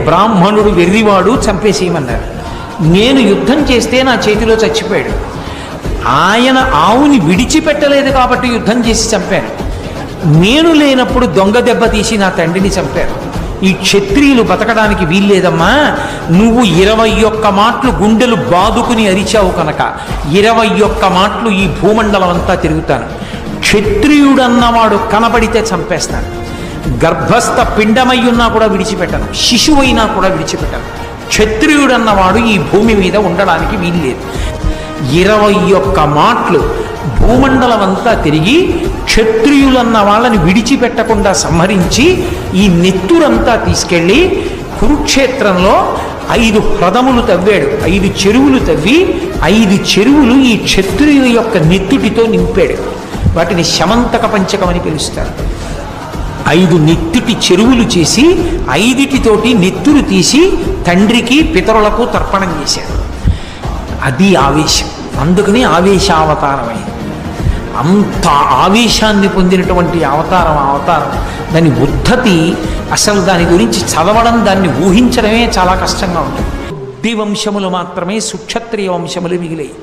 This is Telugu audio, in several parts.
బ్రాహ్మణుడు వెర్రివాడు చంపేసేయమన్నారు. నేను యుద్ధం చేస్తే నా చేతిలో చచ్చిపోయాడు. ఆయన ఆవుని విడిచిపెట్టలేదు కాబట్టి యుద్ధం చేసి చంపాను. నేను లేనప్పుడు దొంగ దెబ్బ తీసి నా తండ్రిని చంపారు. ఈ క్షత్రియులు బతకడానికి వీల్లేదమ్మా. నువ్వు 21 మాటలు గుండెలు బాదుకుని అరిచావు కనుక 21 మాటలు ఈ భూమండలం అంతా తిరుగుతాను. క్షత్రియుడన్నవాడు కనబడితే చంపేస్తాను. గర్భస్థ పిండమై ఉన్నా కూడా విడిచిపెట్టను, శిశువైనా కూడా విడిచిపెట్టను. క్షత్రియుడన్నవాడు ఈ భూమి మీద ఉండడానికి వీల్లేదు. 21 మాటలు భూమండలం అంతా తిరిగి క్షత్రియులన్న వాళ్ళని విడిచిపెట్టకుండా సంహరించి ఈ నెత్తురంతా తీసుకెళ్ళి కురుక్షేత్రంలో 5 హ్రదములు తవ్వాడు. 5 చెరువులు తవ్వి 5 చెరువులు ఈ క్షత్రియుల యొక్క నెత్తుటితో నింపాడు. వాటిని శమంతక పంచకం అని పిలుస్తారు. 5 నెత్తుటి చెరువులు చేసి 5తోటి నెత్తురు తీసి తండ్రికి పితరులకు తర్పణం చేశాడు. అది ఆవేశం. అందుకని ఆవేశావతారమైంది. అంత ఆవేశాన్ని పొందినటువంటి అవతారం దాని ఉద్ధతి, అసలు దాని గురించి చదవడం, దాన్ని ఊహించడమే చాలా కష్టంగా ఉంటుంది. కొద్ది వంశములు మాత్రమే సుక్షత్రియ వంశములు మిగిలాయి.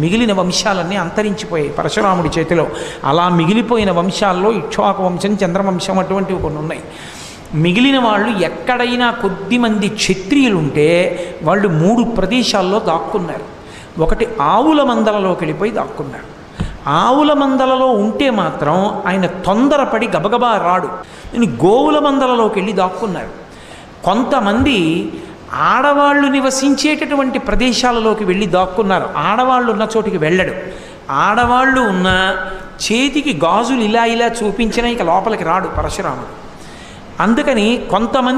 మిగిలిన వంశాలన్నీ అంతరించిపోయాయి పరశురాముడి చేతిలో. అలా మిగిలిపోయిన వంశాల్లో ఇక్ష్వాకు వంశం, చంద్రవంశం అటువంటివి కొన్ని ఉన్నాయి. మిగిలిన వాళ్ళు ఎక్కడైనా కొద్దిమంది క్షత్రియులుంటే వాళ్ళు 3 ప్రదేశాల్లో దాక్కున్నారు. ఒకటి ఆవుల మందలలోకి వెళ్ళిపోయి దాక్కున్నాడు. ఆవుల మందలలో ఉంటే మాత్రం ఆయన తొందరపడి గబగబా రాడు. నేను గోవుల మందలలోకి వెళ్ళి దాక్కున్నారు. కొంతమంది ఆడవాళ్ళు నివసించేటటువంటి ప్రదేశాలలోకి వెళ్ళి దాక్కున్నారు. ఆడవాళ్ళు ఉన్న చోటికి వెళ్ళడు. ఆడవాళ్ళు ఉన్న చేతికి గాజులు ఇలా ఇలా చూపించినా ఇక లోపలికి రాడు పరశురాముడు. అందుకని కొంతమంది